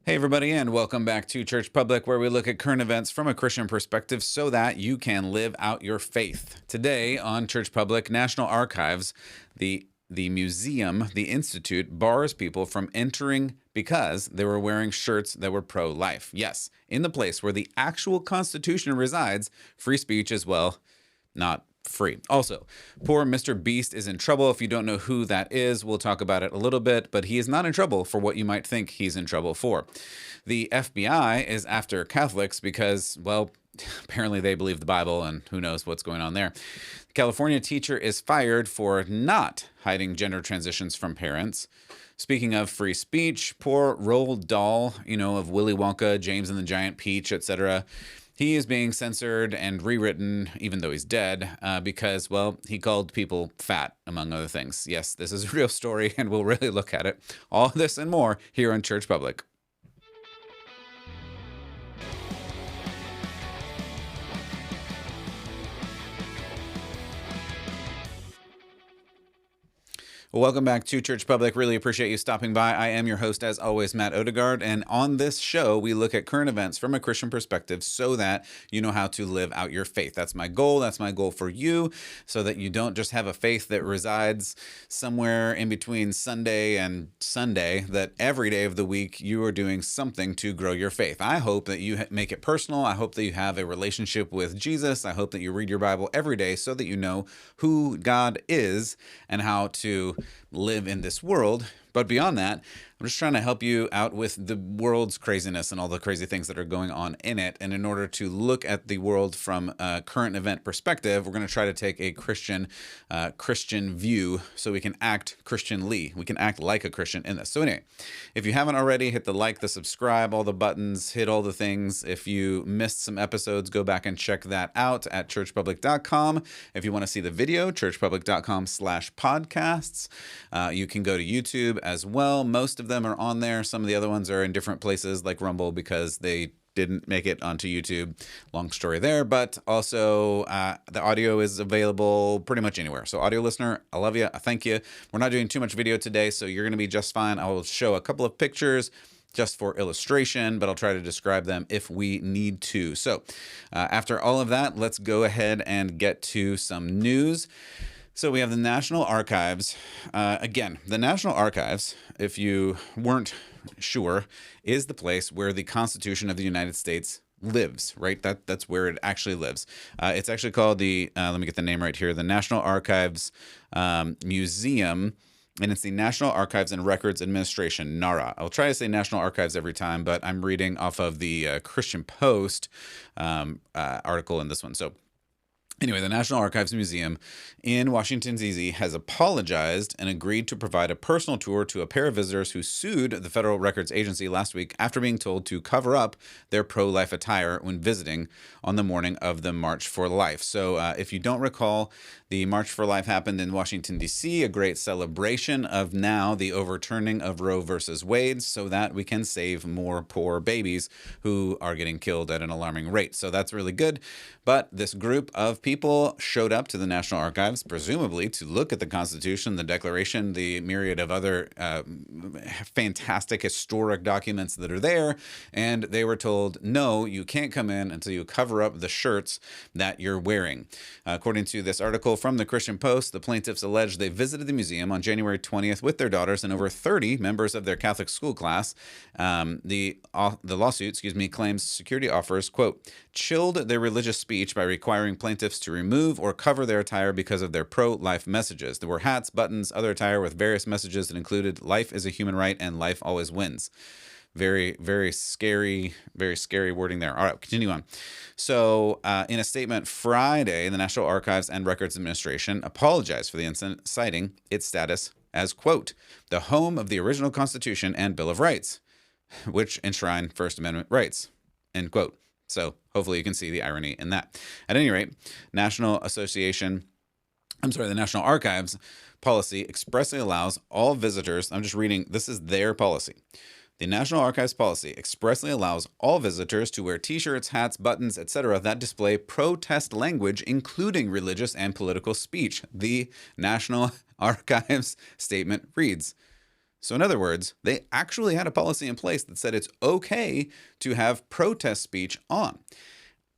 Hey, everybody, and welcome back to Church Public, where we look at current events from a Christian perspective so that you can live out your faith. Today on Church Public, National Archives, the museum, the institute, bars people from entering because they were wearing shirts that were pro-life. Yes, in the place where the actual Constitution resides, free speech is, well, not free. Also, poor Mr. Beast is in trouble. If you don't know who that is, we'll talk about it a little bit, but he is not in trouble for what you might think he's in trouble for. The FBI is after Catholics because, well, apparently they believe the Bible and who knows what's going on there. The California teacher is fired for not hiding gender transitions from parents. Speaking of free speech, poor Roald Dahl, of Willy Wonka, James and the Giant Peach, etc., he is being censored and rewritten, even though he's dead, because, well, he called people fat, among other things. Yes, this is a real story, and we'll really look at it. All this and more here on Church Public. Well, welcome back to Church Public. Really appreciate you stopping by. I am your host, as always, Matt Odegaard, and on this show, we look at current events from a Christian perspective so that you know how to live out your faith. That's my goal. That's my goal for you, so that you don't just have a faith that resides somewhere in between Sunday and Sunday, that every day of the week you are doing something to grow your faith. I hope that you make it personal. I hope that you have a relationship with Jesus. I hope that you read your Bible every day so that you know who God is and how to live in this world. But beyond that, I'm just trying to help you out with the world's craziness and all the crazy things that are going on in it. And in order to look at the world from a current event perspective, we're going to try to take a Christian view so we can act Christianly. We can act like a Christian in this. So anyway, if you haven't already, hit the like, the subscribe, all the buttons, hit all the things. If you missed some episodes, go back and check that out at churchpublic.com. If you want to see the video, churchpublic.com/podcasts. You can go to YouTube as well. Most of them are on there. Some of the other ones are in different places like Rumble because they didn't make it onto YouTube. Long story there, but also the audio is available pretty much anywhere. So audio listener, I love you. I thank you. We're not doing too much video today, so you're going to be just fine. I will show a couple of pictures just for illustration, but I'll try to describe them if we need to. So after all of that, let's go ahead and get to some news. So we have the National Archives. Again, the National Archives, if you weren't sure, is the place where the Constitution of the United States lives, right? That's where it actually lives. It's actually called the, let me get the name right here, the National Archives Museum, and it's the National Archives and Records Administration, NARA. I'll try to say National Archives every time, but I'm reading off of the Christian Post article in this one. So anyway, the National Archives Museum in Washington, D.C. has apologized and agreed to provide a personal tour to a pair of visitors who sued the Federal Records Agency last week after being told to cover up their pro-life attire when visiting on the morning of the March for Life. So if you don't recall, the March for Life happened in Washington, D.C., a great celebration of now the overturning of Roe versus Wade so that we can save more poor babies who are getting killed at an alarming rate. So that's really good. But this group of people showed up to the National Archives, presumably to look at the Constitution, the Declaration, the myriad of other fantastic historic documents that are there, and they were told, no, you can't come in until you cover up the shirts that you're wearing. According to this article from the Christian Post, the plaintiffs alleged they visited the museum on January 20th with their daughters and over 30 members of their Catholic school class. The lawsuit, claims security offers, quote, chilled their religious speech by requiring plaintiffs to remove or cover their attire because of their pro-life messages. There were hats, buttons, other attire with various messages that included life is a human right and life always wins. Very, very scary wording there. All right, continue on. So in a statement Friday, the National Archives and Records Administration apologized for the incident, citing its status as, quote, the home of the original Constitution and Bill of Rights, which enshrine First Amendment rights, end quote. So hopefully you can see the irony in that. At any rate, the National Archives policy expressly allows all visitors, I'm just reading, this is their policy. The National Archives policy expressly allows all visitors to wear T-shirts, hats, buttons, etc. that display protest language, including religious and political speech. The National Archives statement reads, So in other words, they actually had a policy in place that said it's okay to have protest speech on.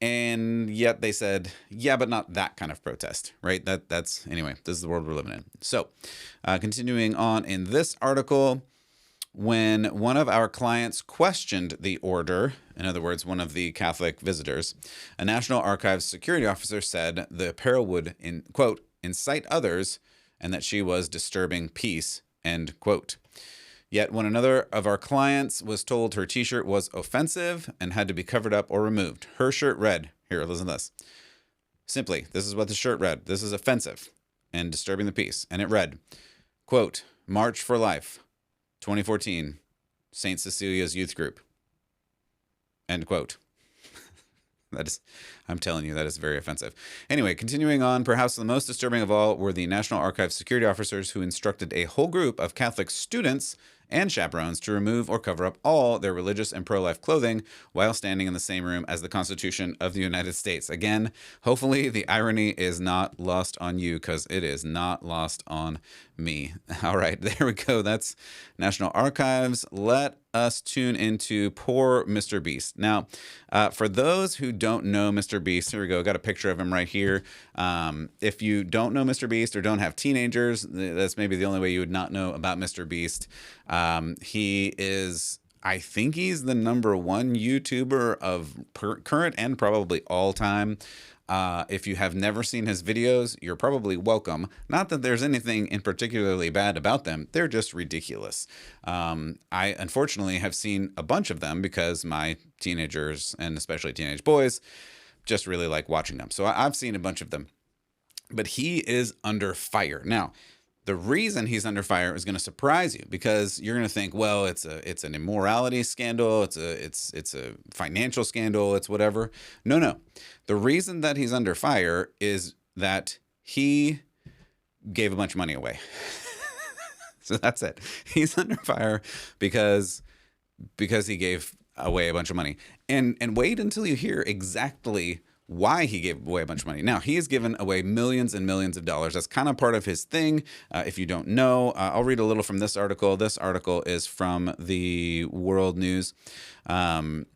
And yet they said, yeah, but not that kind of protest, right? Anyway, this is the world we're living in. So continuing on in this article, when one of our clients questioned the order, in other words, one of the Catholic visitors, a National Archives security officer said the apparel would, quote, incite others and that she was disturbing peace, end quote. Yet when another of our clients was told her t-shirt was offensive and had to be covered up or removed, her shirt read, here, listen to this. Simply, this is what the shirt read. This is offensive and disturbing the peace. And it read, quote, March for Life, 2014, St. Cecilia's Youth Group, end quote. I'm telling you, that is very offensive. Anyway, continuing on, perhaps the most disturbing of all were the National Archives security officers who instructed a whole group of Catholic students and chaperones to remove or cover up all their religious and pro-life clothing while standing in the same room as the Constitution of the United States. Again, hopefully the irony is not lost on you, because it is not lost on me. All right, there we go. That's National Archives. Let us tune into poor Mr. Beast. Now, for those who don't know Mr. Beast, here we go. Got a picture of him right here. If you don't know Mr. Beast or don't have teenagers, that's maybe the only way you would not know about Mr. Beast. He is, I think he's the #1 YouTuber of current and probably all time. If you have never seen his videos, you're probably welcome. Not that there's anything in particularly bad about them. They're just ridiculous. I unfortunately have seen a bunch of them because my teenagers, and especially teenage boys, just really like watching them. So I've seen a bunch of them. But he is under fire. Now, the reason he's under fire is going to surprise you, because you're going to think, well, it's an immorality scandal, it's a financial scandal, it's whatever. No. The reason that he's under fire is that he gave a bunch of money away. So that's it. He's under fire because he gave away a bunch of money. And wait until you hear exactly why he gave away a bunch of money. Now, he has given away millions and millions of dollars. That's kind of part of his thing. If you don't know, I'll read a little from this article. This article is from the World News. And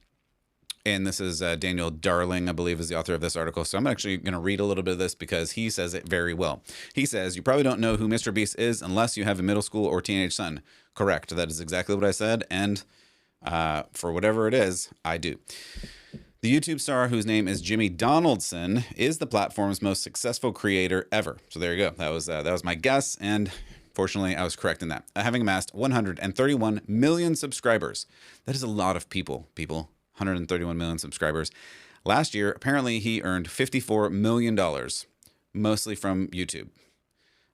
this is Daniel Darling, I believe, is the author of this article. So I'm actually going to read a little bit of this because he says it very well. He says, you probably don't know who Mr. Beast is unless you have a middle school or teenage son. Correct. That is exactly what I said. And for whatever it is, I do. The YouTube star, whose name is Jimmy Donaldson, is the platform's most successful creator ever. So there you go. That was my guess, and fortunately, I was correct in that. Having amassed 131 million subscribers. That is a lot of people. 131 million subscribers. Last year, apparently, he earned $54 million, mostly from YouTube.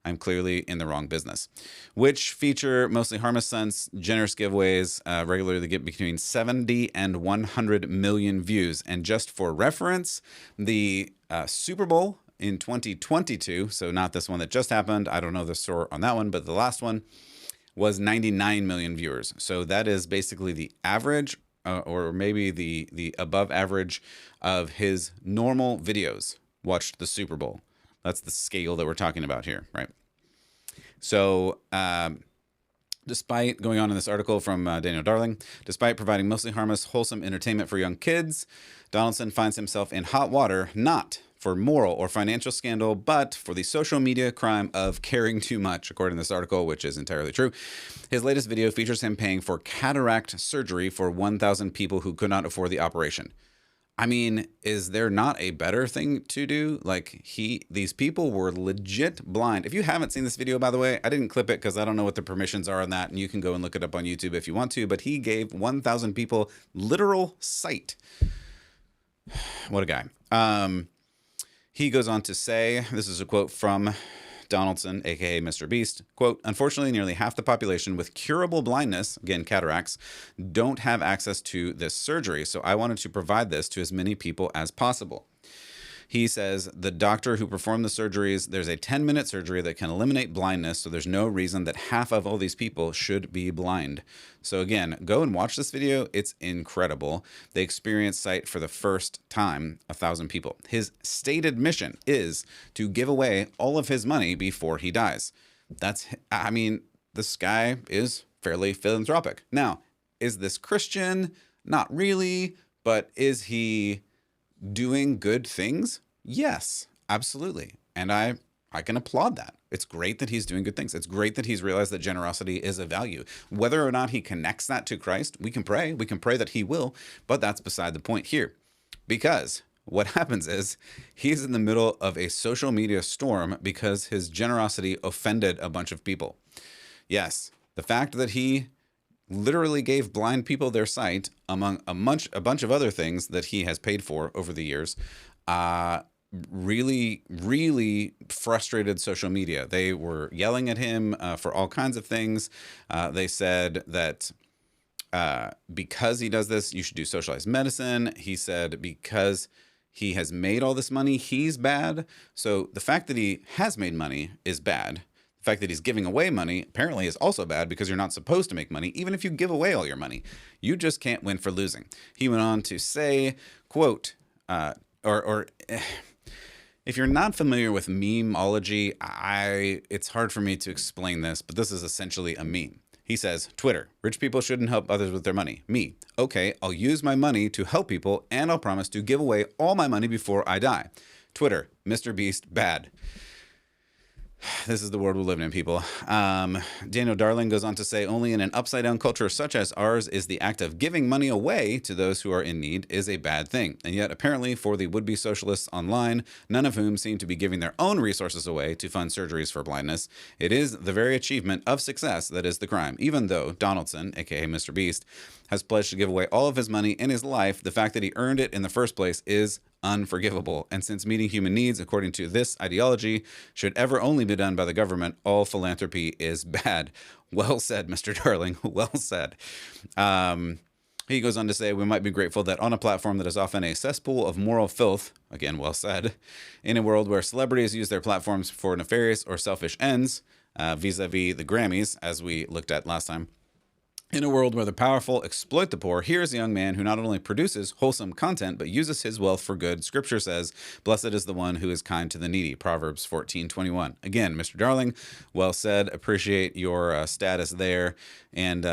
I'm clearly in the wrong business. Which feature mostly harmless stunts, generous giveaways, regularly get between 70 and 100 million views. And just for reference, the Super Bowl in 2022, so not this one that just happened, I don't know the score on that one, but the last one was 99 million viewers. So that is basically the average, or maybe the above average of his normal videos watched the Super Bowl. That's the scale that we're talking about here, right? So, despite going on in this article from Daniel Darling, despite providing mostly harmless, wholesome entertainment for young kids, Donaldson finds himself in hot water, not for moral or financial scandal, but for the social media crime of caring too much, according to this article, which is entirely true. His latest video features him paying for cataract surgery for 1,000 people who could not afford the operation. I mean, is there not a better thing to do? Like, these people were legit blind. If you haven't seen this video, by the way, I didn't clip it because I don't know what the permissions are on that, and you can go and look it up on YouTube if you want to, but he gave 1,000 people literal sight. What a guy. He goes on to say, this is a quote from Donaldson, aka Mr. Beast, quote, unfortunately, nearly half the population with curable blindness, again, cataracts, don't have access to this surgery. So I wanted to provide this to as many people as possible. He says the doctor who performed the surgeries, there's a 10-minute surgery that can eliminate blindness. So there's no reason that half of all these people should be blind. So again, go and watch this video. It's incredible. They experienced sight for the first time, 1,000 people. His stated mission is to give away all of his money before he dies. I mean, this guy is fairly philanthropic. Now, is this Christian? Not really, but is he doing good things? Yes, absolutely. And I can applaud that. It's great that he's doing good things. It's great that he's realized that generosity is a value. Whether or not he connects that to Christ, we can pray. We can pray that he will, but that's beside the point here. Because what happens is he's in the middle of a social media storm because his generosity offended a bunch of people. Yes, the fact that he literally gave blind people their sight, among a bunch of other things that he has paid for over the years, really, really frustrated social media. They were yelling at him for all kinds of things. They said that because he does this, you should do socialized medicine. He said because he has made all this money, he's bad. So the fact that he has made money is bad. The fact that he's giving away money apparently is also bad because you're not supposed to make money, even if you give away all your money. You just can't win for losing. He went on to say, quote, if you're not familiar with memeology, it's hard for me to explain this, but this is essentially a meme. He says, Twitter, rich people shouldn't help others with their money. Me, okay, I'll use my money to help people and I'll promise to give away all my money before I die. Twitter, Mr. Beast, bad. This is the world we live in, people. Daniel Darling goes on to say, only in an upside-down culture such as ours is the act of giving money away to those who are in need is a bad thing. And yet, apparently, for the would-be socialists online, none of whom seem to be giving their own resources away to fund surgeries for blindness, it is the very achievement of success that is the crime. Even though Donaldson, aka Mr. Beast, has pledged to give away all of his money in his life, the fact that he earned it in the first place is unforgivable. And since meeting human needs, according to this ideology, should ever only be done by the government, all philanthropy is bad. Well said, Mr. Darling. Well said. He goes on to say, we might be grateful that on a platform that is often a cesspool of moral filth, again, well said, in a world where celebrities use their platforms for nefarious or selfish ends, vis-a-vis the Grammys, as we looked at last time, in a world where the powerful exploit the poor, here is a young man who not only produces wholesome content, but uses his wealth for good. Scripture says, blessed is the one who is kind to the needy. Proverbs 14:21. Again, Mr. Darling, well said. Appreciate your status there. And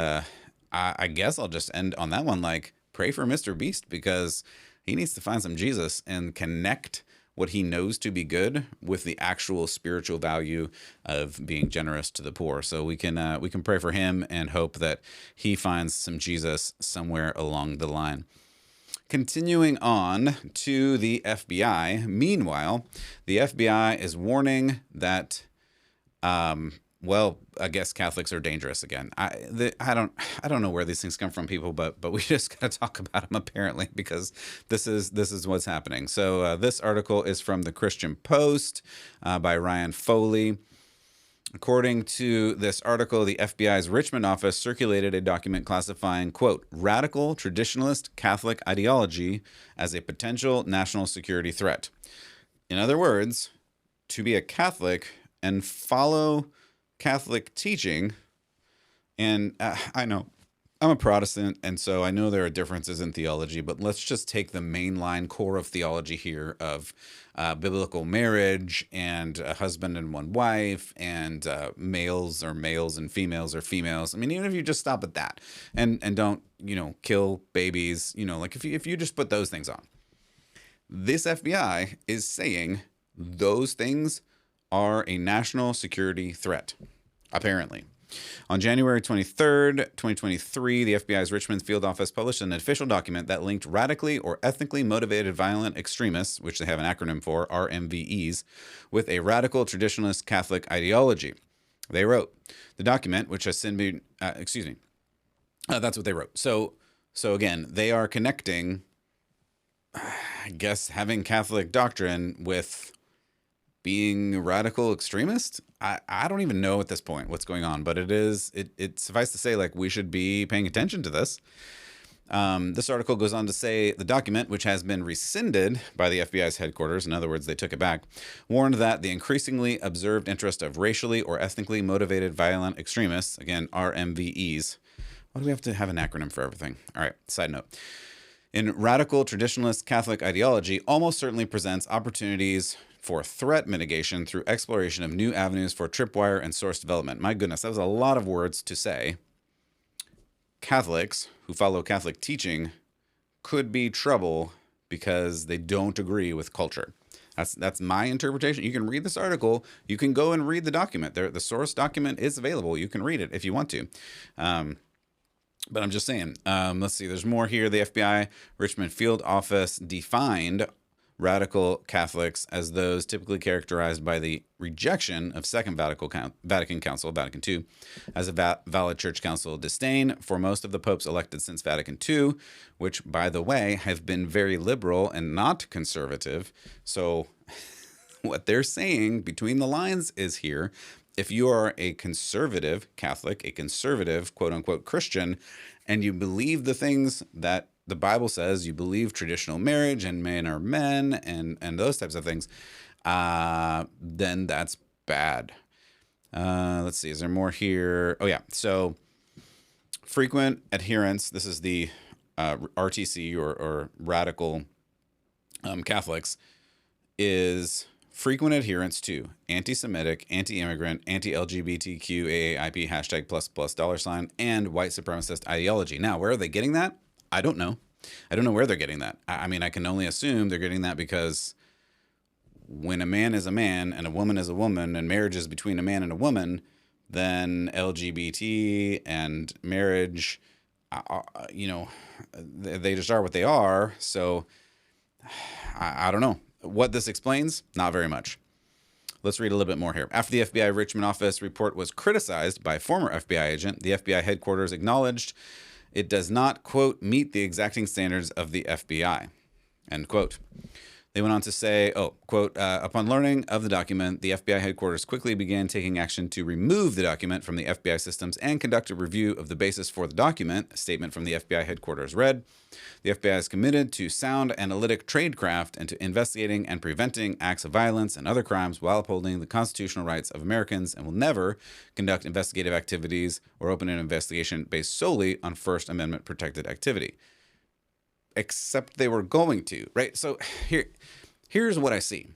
I guess I'll just end on that one. Like, pray for Mr. Beast because he needs to find some Jesus and connect what he knows to be good with the actual spiritual value of being generous to the poor. So we can pray for him and hope that he finds some Jesus somewhere along the line. Continuing on to the FBI. Meanwhile, the FBI is warning that, well, I guess Catholics are dangerous again. I don't know where these things come from, people, but we just got to talk about them apparently because this is what's happening. So this article is from the Christian Post by Ryan Foley. According to this article, the FBI's Richmond office circulated a document classifying, quote, radical traditionalist Catholic ideology as a potential national security threat. In other words, to be a Catholic and follow Catholic teaching, and I know I'm a Protestant, and so I know there are differences in theology, but let's just take the mainline core of theology here of biblical marriage and a husband and one wife and males are males and females are females. I mean, even if you just stop at that and don't, kill babies, like if you just put those things on. This FBI is saying those things are a national security threat, apparently. On January 23rd, 2023, the FBI's Richmond field office published an official document that linked radically or ethnically motivated violent extremists, which they have an acronym for, RMVEs, with a radical traditionalist Catholic ideology. They wrote, the document, which has since been, that's what they wrote. So again, they are connecting, I guess, having Catholic doctrine with being radical extremist. I don't even know at this point what's going on, but it suffice to say, like, we should be paying attention to this. This article goes on to say the document, which has been rescinded by the FBI's headquarters, in other words, they took it back, warned that the increasingly observed interest of racially or ethnically motivated violent extremists, again, RMVEs. Why do we have to have an acronym for everything? All right, side note. In radical traditionalist Catholic ideology almost certainly presents opportunities for threat mitigation through exploration of new avenues for tripwire and source development. My goodness, that was a lot of words to say Catholics who follow Catholic teaching could be trouble because they don't agree with culture. That's my interpretation. You can read this article. You can go and read the document. The source document is available. You can read it if you want to. But I'm just saying. Let's see. There's more here. The FBI Richmond Field Office defined radical Catholics as those typically characterized by the rejection of Second Vatican Council, Vatican II, as a valid church council, disdain for most of the popes elected since Vatican II, which, by the way, have been very liberal and not conservative. So what they're saying between the lines is here, if you are a conservative Catholic, a conservative, quote unquote, Christian, and you believe the things that the Bible says, you believe traditional marriage and men are men and those types of things, then that's bad. Let's see. Is there more here? Oh, yeah. So frequent adherence. This is the RTC or radical Catholics is frequent adherence to anti-Semitic, anti-immigrant, anti-LGBTQ, AAIP, #++$, and white supremacist ideology. Now, where are they getting that? I don't know. I don't know where they're getting that. I mean, I can only assume they're getting that because when a man is a man and a woman is a woman and marriage is between a man and a woman, then LGBT and marriage, they just are what they are. So I don't know. What this explains? Not very much. Let's read a little bit more here. After the FBI Richmond office report was criticized by a former FBI agent, the FBI headquarters acknowledged it does not, quote, meet the exacting standards of the FBI, end quote. They went on to say, quote, upon learning of the document, the FBI headquarters quickly began taking action to remove the document from the FBI systems and conduct a review of the basis for the document. A statement from the FBI headquarters read, the FBI is committed to sound analytic tradecraft and to investigating and preventing acts of violence and other crimes while upholding the constitutional rights of Americans and will never conduct investigative activities or open an investigation based solely on First Amendment protected activity. Except they were going to, right? So here's what I see.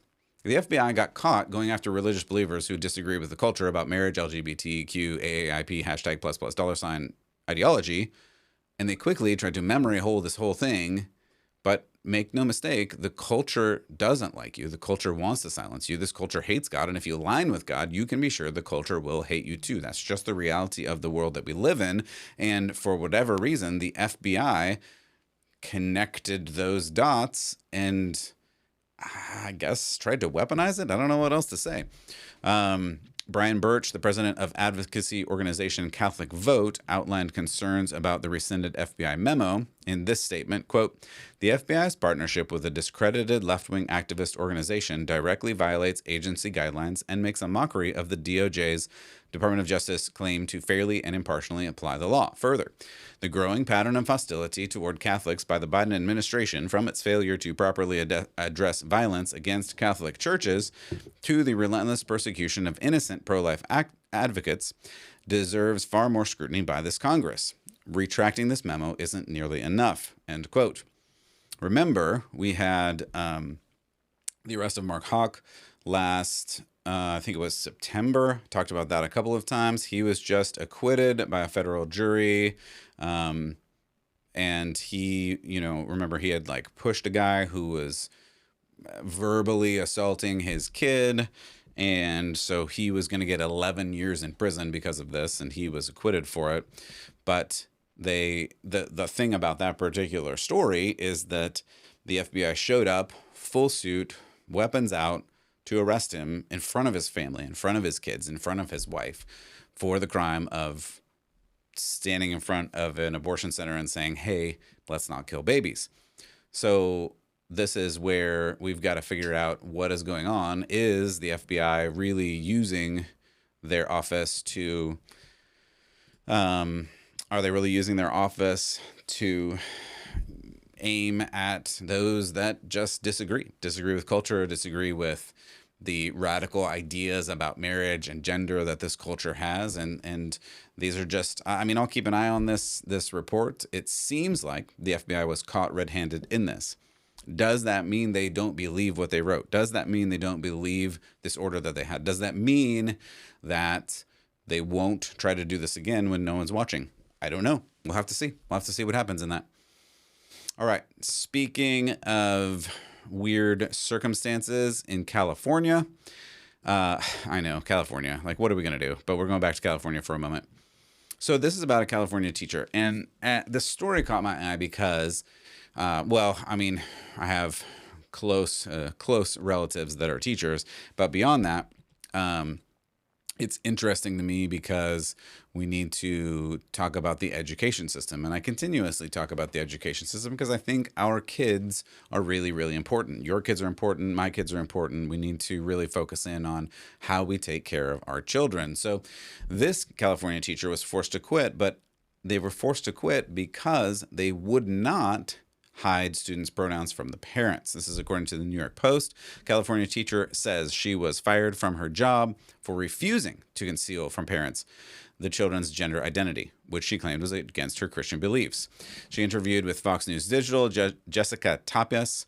The FBI got caught going after religious believers who disagree with the culture about marriage, LGBTQ, AAIP, #++$ ideology, and they quickly tried to memory hole this whole thing. But make no mistake, the culture doesn't like you. The culture wants to silence you. This culture hates God. And if you align with God, you can be sure the culture will hate you too. That's just the reality of the world that we live in. And for whatever reason, the FBI connected those dots and I guess tried to weaponize it. I don't know what else to say. Brian Birch, the president of advocacy organization Catholic Vote, outlined concerns about the rescinded FBI memo in this statement, quote, the FBI's partnership with a discredited left-wing activist organization directly violates agency guidelines and makes a mockery of the DOJ's Department of Justice claim to fairly and impartially apply the law. Further, the growing pattern of hostility toward Catholics by the Biden administration, from its failure to properly address violence against Catholic churches to the relentless persecution of innocent pro-life advocates, deserves far more scrutiny by this Congress. Retracting this memo isn't nearly enough, end quote. Remember, we had the arrest of Mark Hawk last I think it was September. Talked about that a couple of times. He was just acquitted by a federal jury. And he, remember he had like pushed a guy who was verbally assaulting his kid. And so he was going to get 11 years in prison because of this. And he was acquitted for it. But the thing about that particular story is that the FBI showed up, full suit, weapons out, to arrest him in front of his family, in front of his kids, in front of his wife, for the crime of standing in front of an abortion center and saying, hey, let's not kill babies. So this is where we've got to figure out what is going on. Is the FBI really using their office to, are they really using their office to aim at those that just disagree with culture, disagree with the radical ideas about marriage and gender that this culture has? And these are just, I'll keep an eye on this report. It seems like the FBI was caught red-handed in this. Does that mean they don't believe what they wrote? Does that mean they don't believe this order that they had? Does that mean that they won't try to do this again when no one's watching? I don't know. We'll have to see. We'll have to see what happens in that. All right. Speaking of weird circumstances in California, I know, California. Like, what are we going to do? But we're going back to California for a moment. So this is about a California teacher. And the story caught my eye because, I have close relatives that are teachers. But beyond that, it's interesting to me because we need to talk about the education system. And I continuously talk about the education system because I think our kids are really, really important. Your kids are important. My kids are important. We need to really focus in on how we take care of our children. So this California teacher was forced to quit, but they were forced to quit because they would not hide students' pronouns from the parents. This is according to the New York Post. California teacher says she was fired from her job for refusing to conceal from parents the children's gender identity, which she claimed was against her Christian beliefs. She interviewed with Fox News Digital. Jessica Tapias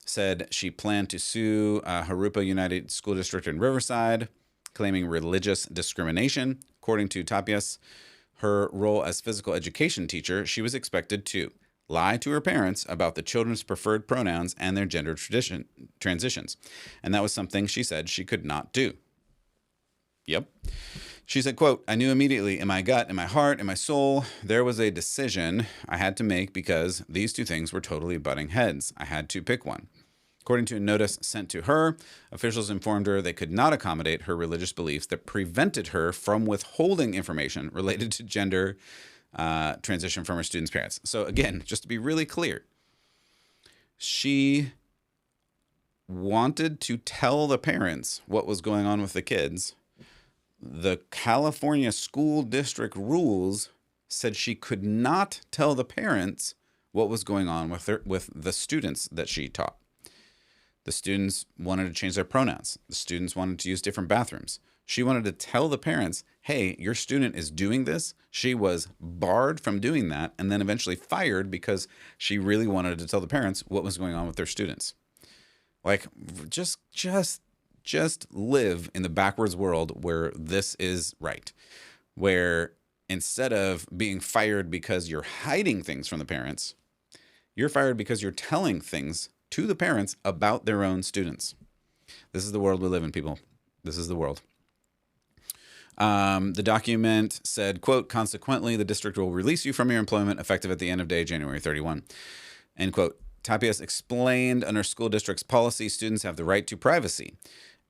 said she planned to sue Harupa United School District in Riverside, claiming religious discrimination. According to Tapias, her role as physical education teacher, she was expected to lie to her parents about the children's preferred pronouns and their gender transitions. And that was something she said she could not do. Yep. She said, quote, "I knew immediately in my gut, in my heart, in my soul, there was a decision I had to make because these two things were totally butting heads. I had to pick one." According to a notice sent to her, officials informed her they could not accommodate her religious beliefs that prevented her from withholding information related to gender transition from her students' parents. So again, just to be really clear, she wanted to tell the parents what was going on with the kids. The California school district rules said she could not tell the parents what was going on with the students that she taught. The students wanted to change their pronouns. The students wanted to use different bathrooms. She wanted to tell the parents, hey, your student is doing this. She was barred from doing that and then eventually fired because she really wanted to tell the parents what was going on with their students. Like, just live in the backwards world where this is right. Where instead of being fired because you're hiding things from the parents, you're fired because you're telling things to the parents about their own students. This is the world we live in, people. This is the world. The document said, quote, "Consequently, the district will release you from your employment effective at the end of day, January 31. End quote. Tapias explained under school district's policy, students have the right to privacy.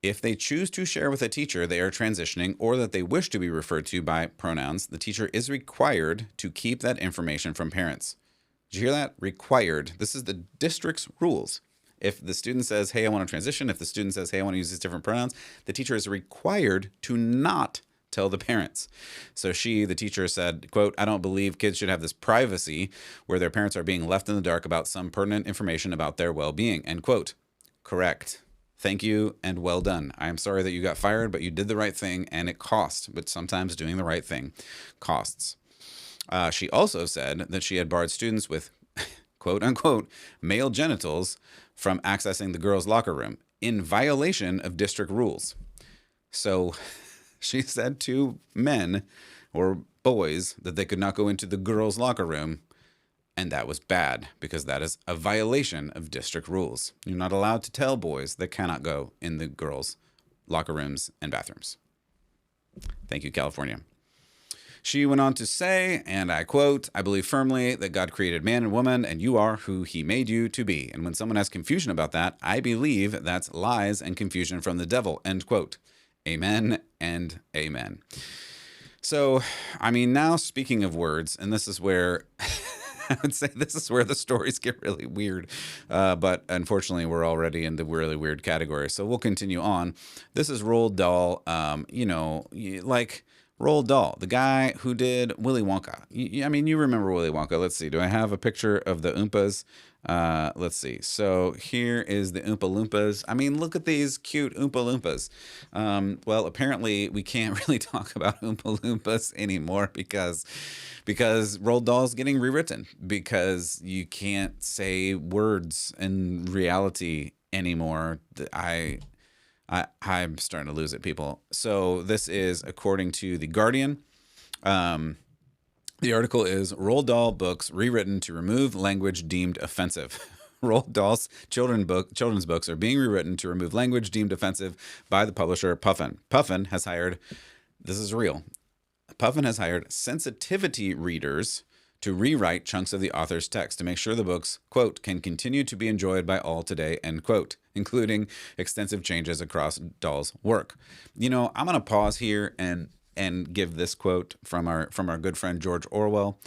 If they choose to share with a teacher they are transitioning or that they wish to be referred to by pronouns, the teacher is required to keep that information from parents." Did you hear that? Required. This is the district's rules. If the student says, hey, I want to transition, if the student says, hey, I want to use these different pronouns, the teacher is required to not tell the parents. So the teacher said, quote, "I don't believe kids should have this privacy where their parents are being left in the dark about some pertinent information about their well-being," end quote. Correct. Thank you and well done. I am sorry that you got fired, but you did the right thing and it cost. But sometimes doing the right thing costs. She also said that she had barred students with, quote unquote, male genitals from accessing the girls' locker room in violation of district rules. So she said to men or boys that they could not go into the girls' locker room, and that was bad because that is a violation of district rules. You're not allowed to tell boys they cannot go in the girls' locker rooms and bathrooms. Thank you, California. She went on to say, and I quote, "I believe firmly that God created man and woman, and you are who he made you to be. And when someone has confusion about that, I believe that's lies and confusion from the devil," end quote. Amen and amen. So, I mean, now speaking of words, and this is where I would say this is where the stories get really weird. But unfortunately, we're already in the really weird category. So we'll continue on. This is Roald Dahl, like Roald Dahl, the guy who did Willy Wonka. I mean, you remember Willy Wonka. Let's see. Do I have a picture of the Oompas? Let's see. So here is the Oompa Loompas. I mean, look at these cute Oompa Loompas. Well, apparently we can't really talk about Oompa Loompas anymore because Roald Dahl's getting rewritten because you can't say words in reality anymore. I'm starting to lose it, people. So this is according to The Guardian. The article is Roald Dahl books rewritten to remove language deemed offensive. Roald Dahl's children's books are being rewritten to remove language deemed offensive by the publisher Puffin. Puffin has hired, this is real, Puffin has hired sensitivity readers to rewrite chunks of the author's text to make sure the books, quote, can continue to be enjoyed by all today, end quote, including extensive changes across Dahl's work. You know, I'm going to pause here and give this quote from our good friend George Orwell,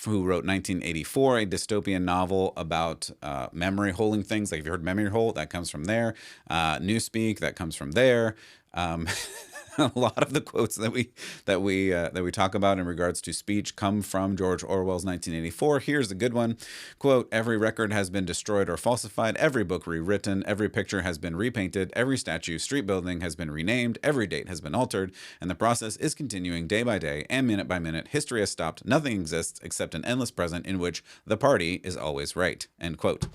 who wrote 1984, a dystopian novel about memory holding things. Like, if you heard memory hole, that comes from there. Newspeak, that comes from there. A lot of the quotes that we talk about in regards to speech come from George Orwell's 1984. Here's a good one. Quote, every record has been destroyed or falsified, every book rewritten, every picture has been repainted, every statue, street building has been renamed, every date has been altered, and the process is continuing day by day and minute by minute. History has stopped. Nothing exists except an endless present in which the party is always right, end quote.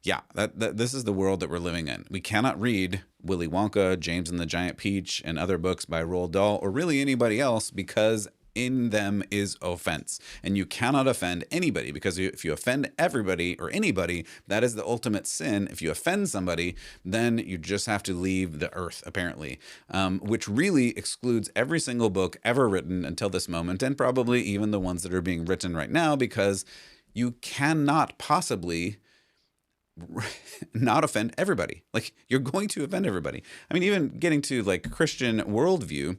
Yeah, this is the world that we're living in. We cannot read Willy Wonka, James and the Giant Peach, and other books by Roald Dahl, or really anybody else, because in them is offense. And you cannot offend anybody, because if you offend everybody or anybody, that is the ultimate sin. If you offend somebody, then you just have to leave the earth, apparently, which really excludes every single book ever written until this moment, and probably even the ones that are being written right now, because you cannot possibly not offend everybody. Like, you're going to offend everybody. I mean, even getting to like Christian worldview,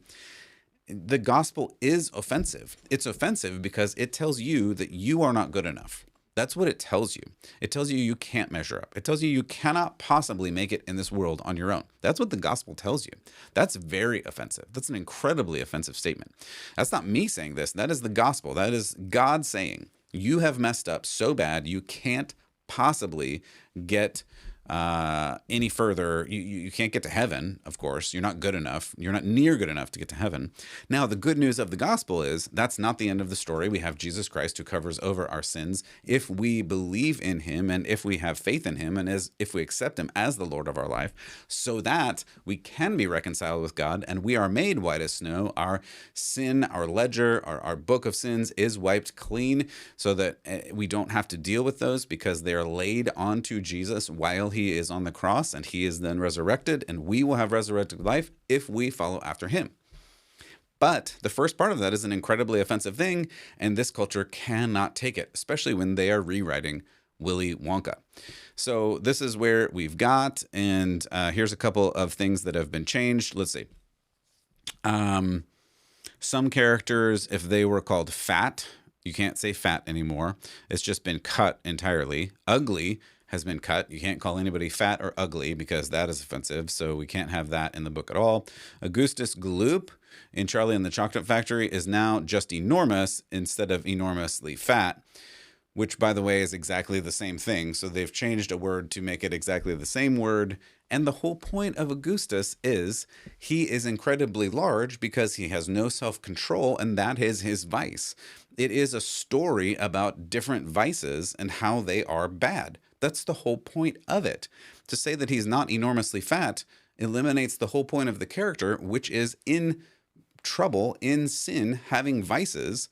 the gospel is offensive. It's offensive because it tells you that you are not good enough. That's what it tells you. It tells you you can't measure up. It tells you you cannot possibly make it in this world on your own. That's what the gospel tells you. That's very offensive. That's an incredibly offensive statement. That's not me saying this. That is the gospel. That is God saying, you have messed up so bad you can't possibly get any further. You can't get to heaven, of course. You're not good enough. You're not near good enough to get to heaven. Now, the good news of the gospel is that's not the end of the story. We have Jesus Christ who covers over our sins if we believe in him and if we have faith in him and if we accept him as the Lord of our life, so that we can be reconciled with God and we are made white as snow. Our sin, our ledger, our book of sins is wiped clean so that we don't have to deal with those because they are laid onto Jesus while he is on the cross, and he is then resurrected, and we will have resurrected life if we follow after him. But the first part of that is an incredibly offensive thing, and this culture cannot take it, especially when they are rewriting Willy Wonka. So this is where we've got, and here's a couple of things that have been changed. Let's see. Some characters, if they were called fat, you can't say fat anymore. It's just been cut entirely. Ugly has been cut. You can't call anybody fat or ugly because that is offensive, so we can't have that in the book at all. Augustus Gloop in Charlie and the Chocolate Factory is now just enormous instead of enormously fat, which, by the way, is exactly the same thing. So they've changed a word to make it exactly the same word. And the whole point of Augustus is he is incredibly large because he has no self-control, and that is his vice. It is a story about different vices and how they are bad. That's the whole point of it. To say that he's not enormously fat eliminates the whole point of the character, which is in trouble, in sin, having vices,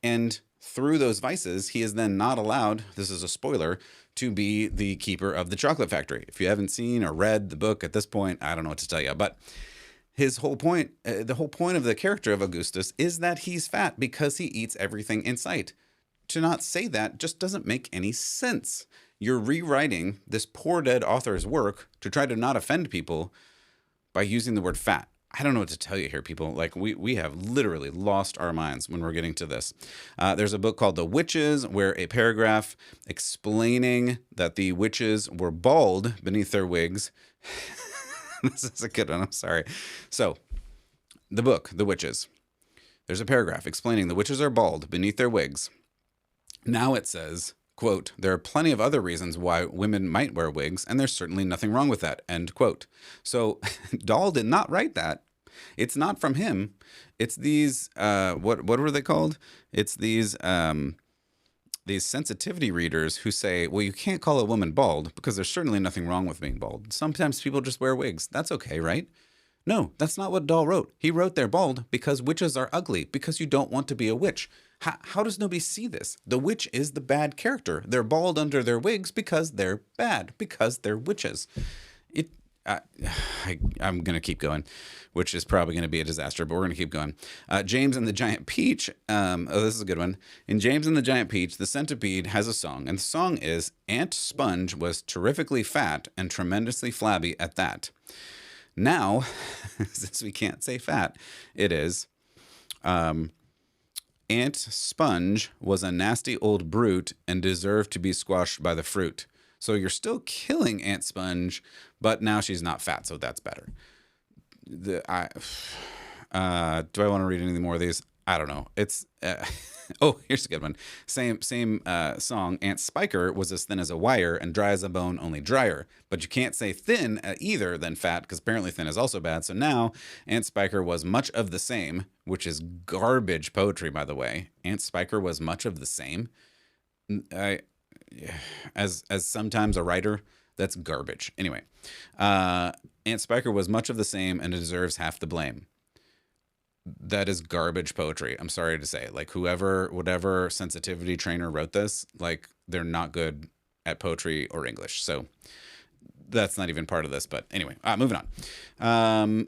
and through those vices, he is then not allowed, this is a spoiler, to be the keeper of the chocolate factory. If you haven't seen or read the book at this point, I don't know what to tell you, but his whole point, the whole point of the character of Augustus is that he's fat because he eats everything in sight. To not say that just doesn't make any sense. You're rewriting this poor dead author's work to try to not offend people by using the word fat. I don't know what to tell you here, people. Like, we have literally lost our minds when we're getting to this. There's a book called The Witches, where a paragraph explaining that the witches were bald beneath their wigs. This is a good one. I'm sorry. So, the book, The Witches. There's a paragraph explaining the witches are bald beneath their wigs. Now it says, quote, there are plenty of other reasons why women might wear wigs, and there's certainly nothing wrong with that, end quote. So Dahl did not write that. It's not from him. It's these, what were they called? It's these sensitivity readers who say, well, you can't call a woman bald because there's certainly nothing wrong with being bald. Sometimes people just wear wigs. That's okay, right? No, that's not what Dahl wrote. He wrote they're bald because witches are ugly, because you don't want to be a witch. How does nobody see this? The witch is the bad character. They're bald under their wigs because they're bad, because they're witches. It. I'm going to keep going, which is probably going to be a disaster, but we're going to keep going. James and the Giant Peach. This is a good one. In James and the Giant Peach, the centipede has a song, and the song is, Aunt Sponge was terrifically fat and tremendously flabby at that. Now, since we can't say fat, it is... Aunt Sponge was a nasty old brute and deserved to be squashed by the fruit. So you're still killing Aunt Sponge, but now she's not fat, so that's better. Do I want to read any more of these? I don't know. It's here's a good one. Same song. Aunt Spiker was as thin as a wire and dry as a bone, only drier. But you can't say thin either than fat, because apparently thin is also bad. So now Aunt Spiker was much of the same, which is garbage poetry, by the way. Aunt Spiker was much of the same. As sometimes a writer, that's garbage. Anyway, Aunt Spiker was much of the same and deserves half the blame. That is garbage poetry. I'm sorry to say. Like, whatever sensitivity trainer wrote this, like, they're not good at poetry or English. So that's not even part of this. But anyway, moving on.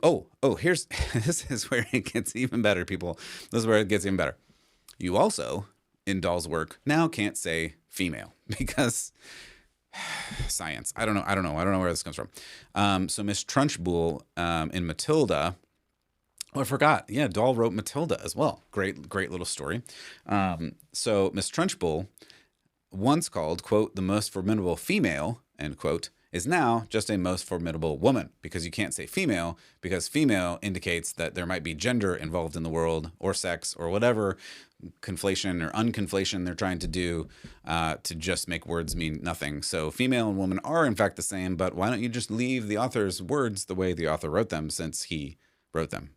Here's this is where it gets even better, people. This is where it gets even better. You also, in Dahl's work, now can't say female because science. I don't know where this comes from. So Miss Trunchbull in Matilda. Oh, I forgot. Yeah, Dahl wrote Matilda as well. Great little story. So Miss Trunchbull, once called, quote, the most formidable female, end quote, is now just a most formidable woman, because you can't say female, because female indicates that there might be gender involved in the world, or sex, or whatever conflation or unconflation they're trying to do to just make words mean nothing. So female and woman are in fact the same, but why don't you just leave the author's words the way the author wrote them, since he wrote them?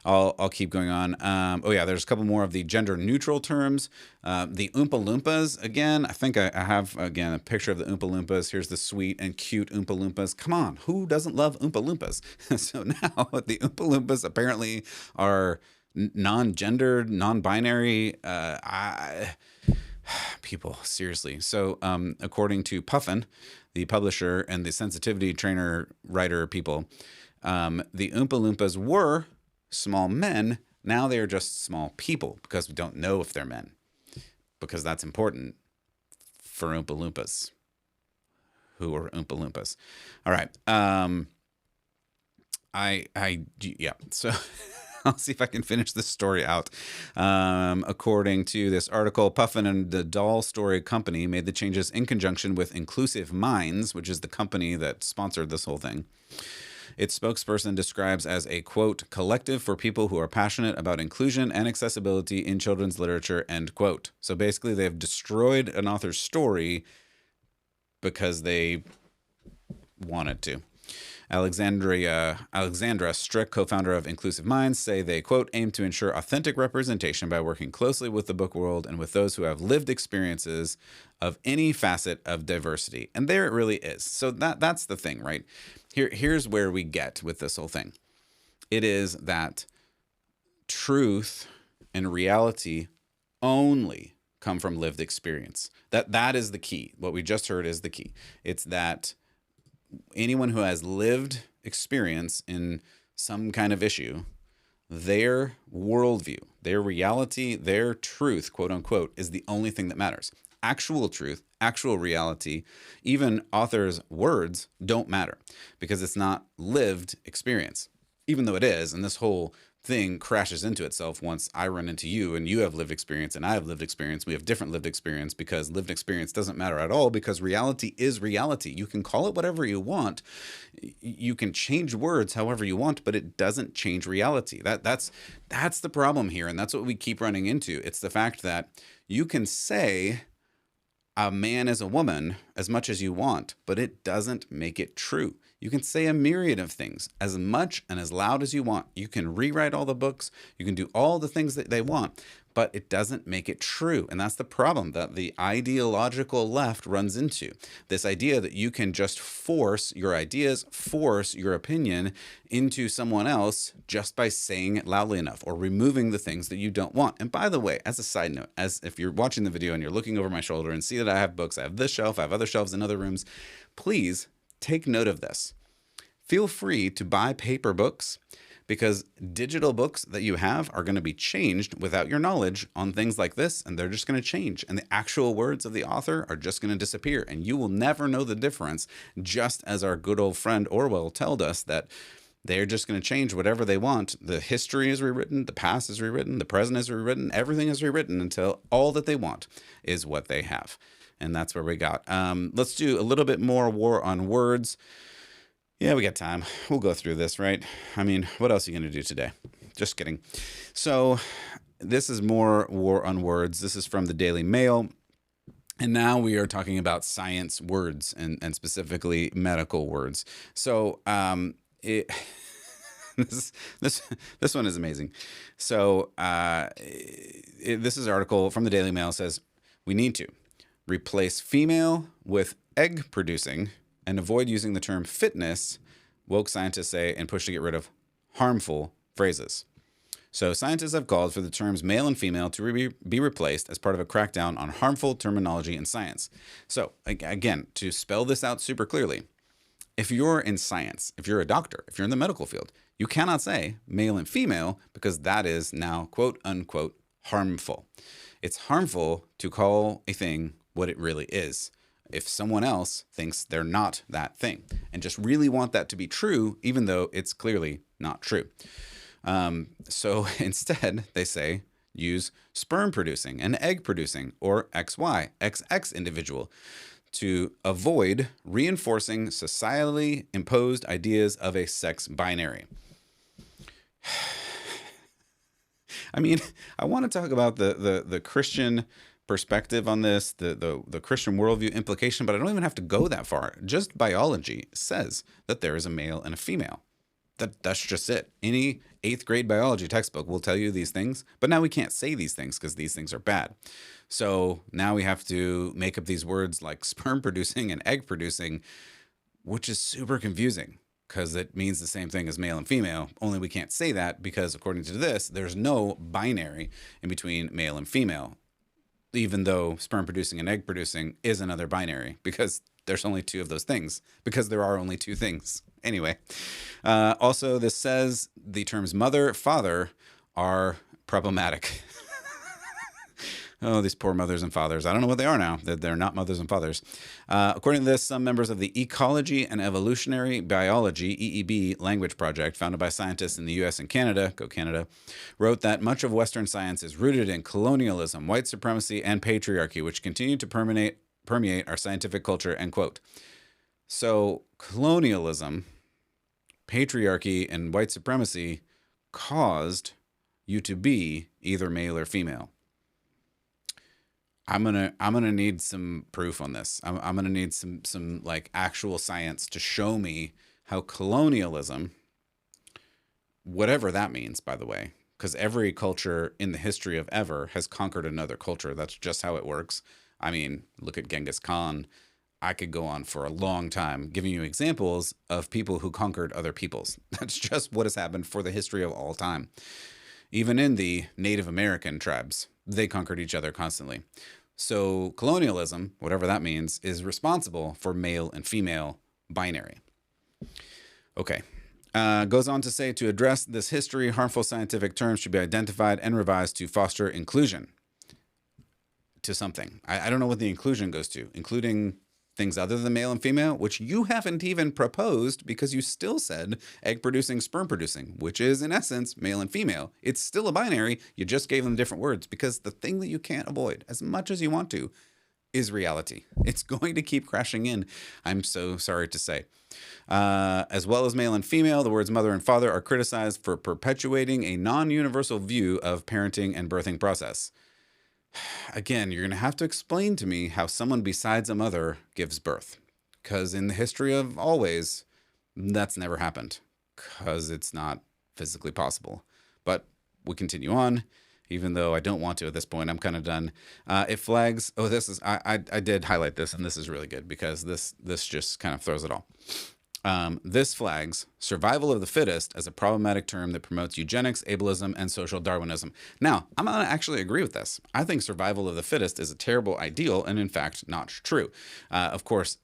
I'll keep going on. There's a couple more of the gender neutral terms. The Oompa Loompas, again, I think I have, again, a picture of the Oompa Loompas. Here's the sweet and cute Oompa Loompas. Come on, who doesn't love Oompa Loompas? So now the Oompa Loompas apparently are non-gendered, non-binary. People, seriously. So according to Puffin, the publisher and the sensitivity trainer writer people, the Oompa Loompas were small men. Now they are just small people, because we don't know if they're men, because that's important for Oompa Loompas who are Oompa Loompas. All right. So I'll see if I can finish this story out. According to this article, Puffin and the Dahl Story Company made the changes in conjunction with Inclusive Minds, which is the company that sponsored this whole thing. Its spokesperson describes as a, quote, collective for people who are passionate about inclusion and accessibility in children's literature, end quote. So basically they've destroyed an author's story because they wanted to. Alexandra Strick, co-founder of Inclusive Minds, say they, quote, aim to ensure authentic representation by working closely with the book world and with those who have lived experiences of any facet of diversity. And there it really is. So that's the thing, right? Here's where we get with this whole thing. It is that truth and reality only come from lived experience. That is the key. What we just heard is the key. It's that anyone who has lived experience in some kind of issue, their worldview, their reality, their truth, quote unquote, is the only thing that matters. Actual truth, actual reality, even authors' words don't matter, because it's not lived experience, even though it is. And this whole thing crashes into itself once I run into you and you have lived experience and I have lived experience. We have different lived experience, because lived experience doesn't matter at all, because reality is reality. You can call it whatever you want. You can change words however you want, but it doesn't change reality. That's the problem here. And that's what we keep running into. It's the fact that you can say a man is a woman as much as you want, but it doesn't make it true. You can say a myriad of things as much and as loud as you want. You can rewrite all the books. You can do all the things that they want. but it doesn't make it true. And that's the problem that the ideological left runs into. This idea that you can just force your ideas, force your opinion into someone else just by saying it loudly enough or removing the things that you don't want. And by the way, as a side note, as if you're watching the video and you're looking over my shoulder and see that I have books, I have this shelf, I have other shelves in other rooms, please take note of this. Feel free to buy paper books, because digital books that you have are going to be changed without your knowledge on things like this, and they're just going to change. And the actual words of the author are just going to disappear, and you will never know the difference, just as our good old friend Orwell told us that they're just going to change whatever they want. The history is rewritten, the past is rewritten, the present is rewritten, everything is rewritten until all that they want is what they have. And that's where we got. Let's do a little bit more war on words. Yeah, we got time. We'll go through this, right? I mean, what else are you going to do today? Just kidding. So this is more war on words. This is from the Daily Mail. And now we are talking about science words and specifically medical words. So this one is amazing. So this is an article from the Daily Mail. It says, we need to replace female with egg producing and avoid using the term fitness, woke scientists say, and push to get rid of harmful phrases. So scientists have called for the terms male and female to be replaced as part of a crackdown on harmful terminology in science. So again, to spell this out super clearly, if you're in science, if you're a doctor, if you're in the medical field, you cannot say male and female because that is now quote unquote harmful. It's harmful to call a thing what it really is if someone else thinks they're not that thing and just really want that to be true, even though it's clearly not true. So instead, they say use sperm producing and egg producing or XY, XX individual to avoid reinforcing societally imposed ideas of a sex binary. I mean, I want to talk about the Christian perspective on this, the Christian worldview implication, but I don't even have to go that far. Just biology says that there is a male and a female. That's just it. Any 8th grade biology textbook will tell you these things, but now we can't say these things because these things are bad. So now we have to make up these words like sperm producing and egg producing, which is super confusing because it means the same thing as male and female, only we can't say that because according to this, there's no binary in between male and female, even though sperm producing and egg producing is another binary because there's only 2 of those things, because there are only 2 things. Anyway, also this says the terms mother, father are problematic. Oh, these poor mothers and fathers. I don't know what they are now. They're not mothers and fathers. According to this, some members of the Ecology and Evolutionary Biology, EEB, language project, founded by scientists in the US and Canada, go Canada, wrote that much of Western science is rooted in colonialism, white supremacy, and patriarchy, which continue to permeate our scientific culture, end quote. So colonialism, patriarchy, and white supremacy caused you to be either male or female. I'm gonna need some proof on this. I'm gonna need some like actual science to show me how colonialism, whatever that means, by the way, because every culture in the history of ever has conquered another culture. That's just how it works. I mean, look at Genghis Khan. I could go on for a long time giving you examples of people who conquered other peoples. That's just what has happened for the history of all time. Even in the Native American tribes, they conquered each other constantly. So colonialism, whatever that means, is responsible for male and female binary. Okay. Goes on to say, to address this history, harmful scientific terms should be identified and revised to foster inclusion to something. I don't know what the inclusion goes to, including things other than male and female, which you haven't even proposed because you still said egg producing, sperm producing, which is in essence male and female. It's still a binary. You just gave them different words because the thing that you can't avoid as much as you want to is reality. It's going to keep crashing in, I'm so sorry to say. As well as male and female, the words mother and father are criticized for perpetuating a non-universal view of parenting and birthing process. Again, you're going to have to explain to me how someone besides a mother gives birth. Because in the history of always, that's never happened. Because it's not physically possible. But we continue on. even though I don't want to at this point. I'm kind of done. It flags. Oh, this is. I did highlight this, and this is really good because this just kind of throws it all. This flags survival of the fittest as a problematic term that promotes eugenics, ableism, and social Darwinism. Now, I'm going to actually agree with this. I think survival of the fittest is a terrible ideal and, in fact, not true. Of course,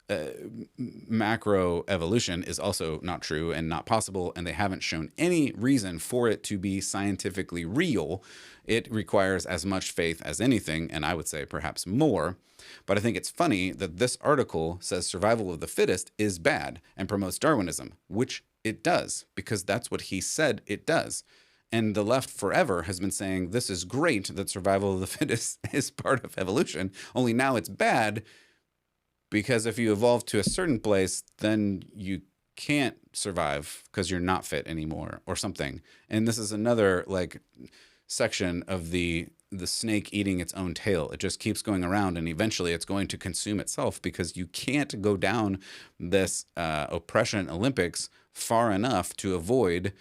macro evolution is also not true and not possible, and they haven't shown any reason for it to be scientifically real. It requires as much faith as anything, and I would say perhaps more. But I think it's funny that this article says survival of the fittest is bad and promotes Darwinism, which it does, because that's what he said it does. And the left forever has been saying this is great that survival of the fittest is part of evolution, only now it's bad because if you evolve to a certain place, then you can't survive because you're not fit anymore or something. And this is another section of the snake eating its own tail. It just keeps going around, and eventually it's going to consume itself because you can't go down this oppression Olympics far enough to avoid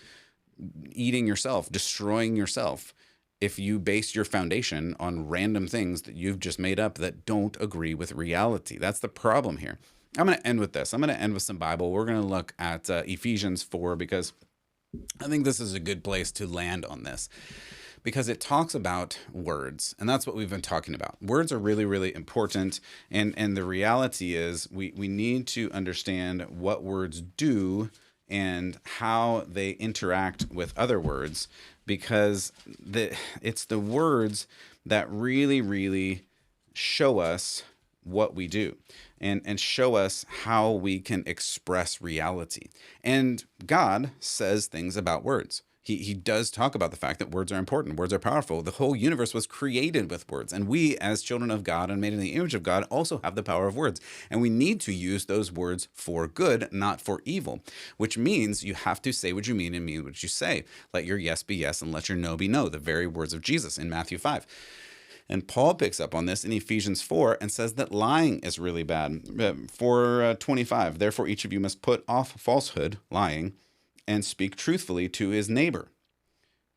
eating yourself, destroying yourself, if you base your foundation on random things that you've just made up that don't agree with reality. That's the problem here. I'm going to end with this. I'm going to end with some Bible. We're going to look at Ephesians 4 because I think this is a good place to land on this, because it talks about words, and that's what we've been talking about. Words are really, really important, and the reality is we need to understand what words do and how they interact with other words, because it's the words that really, really show us what we do and show us how we can express reality. And God says things about words. He does talk about the fact that words are important. Words are powerful. The whole universe was created with words. And we, as children of God and made in the image of God, also have the power of words. And we need to use those words for good, not for evil, which means you have to say what you mean and mean what you say. Let your yes be yes and let your no be no, the very words of Jesus in Matthew 5. And Paul picks up on this in Ephesians 4 and says that lying is really bad. 4:25, therefore each of you must put off falsehood, lying, and speak truthfully to his neighbor,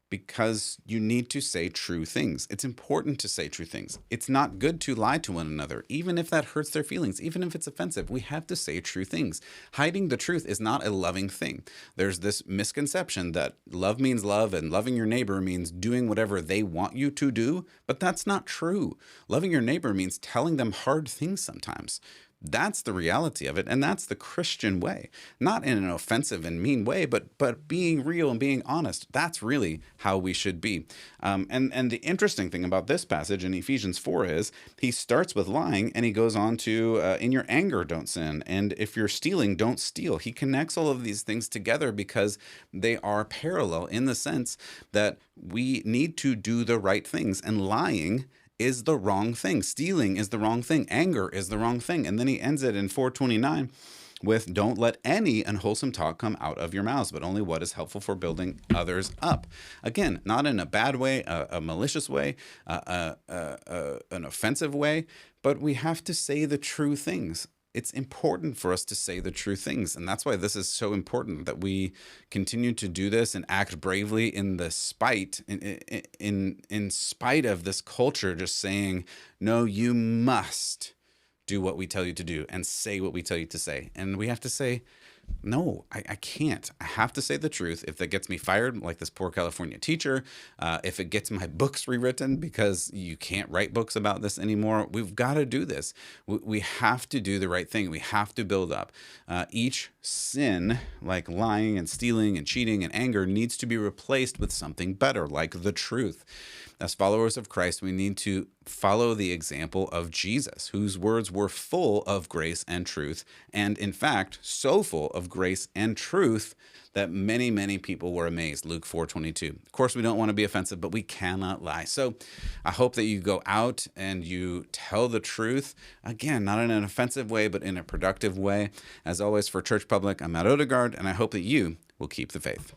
because you need to say true things. It's important to say true things. It's not good to lie to one another, even if that hurts their feelings, even if it's offensive. We have to say true things. Hiding the truth is not a loving thing. There's this misconception that love means love and loving your neighbor means doing whatever they want you to do, but that's not true. Loving your neighbor means telling them hard things sometimes. That's the reality of it, and that's the Christian way. Not in an offensive and mean way, but being real and being honest. That's really how we should be. And the interesting thing about this passage in Ephesians 4 is he starts with lying, and he goes on to, in your anger, don't sin. And if you're stealing, don't steal. He connects all of these things together because they are parallel in the sense that we need to do the right things, and lying is the wrong thing. Stealing is the wrong thing. Anger is the wrong thing. And then he ends it in 4:29 with, don't let any unwholesome talk come out of your mouths, but only what is helpful for building others up. Again, not in a bad way, a malicious way, an offensive way, but we have to say the true things. It's important for us to say the true things. And that's why this is so important, that we continue to do this and act bravely in the spite, in spite of this culture just saying, no, you must do what we tell you to do and say what we tell you to say. And we have to say, no, I can't. I have to say the truth. If that gets me fired, like this poor California teacher, if it gets my books rewritten because you can't write books about this anymore, we've got to do this. We have to do the right thing. We have to build up. Each sin, like lying and stealing and cheating and anger, needs to be replaced with something better, like the truth. As followers of Christ, we need to follow the example of Jesus, whose words were full of grace and truth, and in fact, so full of grace and truth that many, many people were amazed. Luke 4:22. Of course, we don't want to be offensive, but we cannot lie. So I hope that you go out and you tell the truth, again, not in an offensive way, but in a productive way. As always, for Church Public, I'm Matt Odegaard, and I hope that you will keep the faith.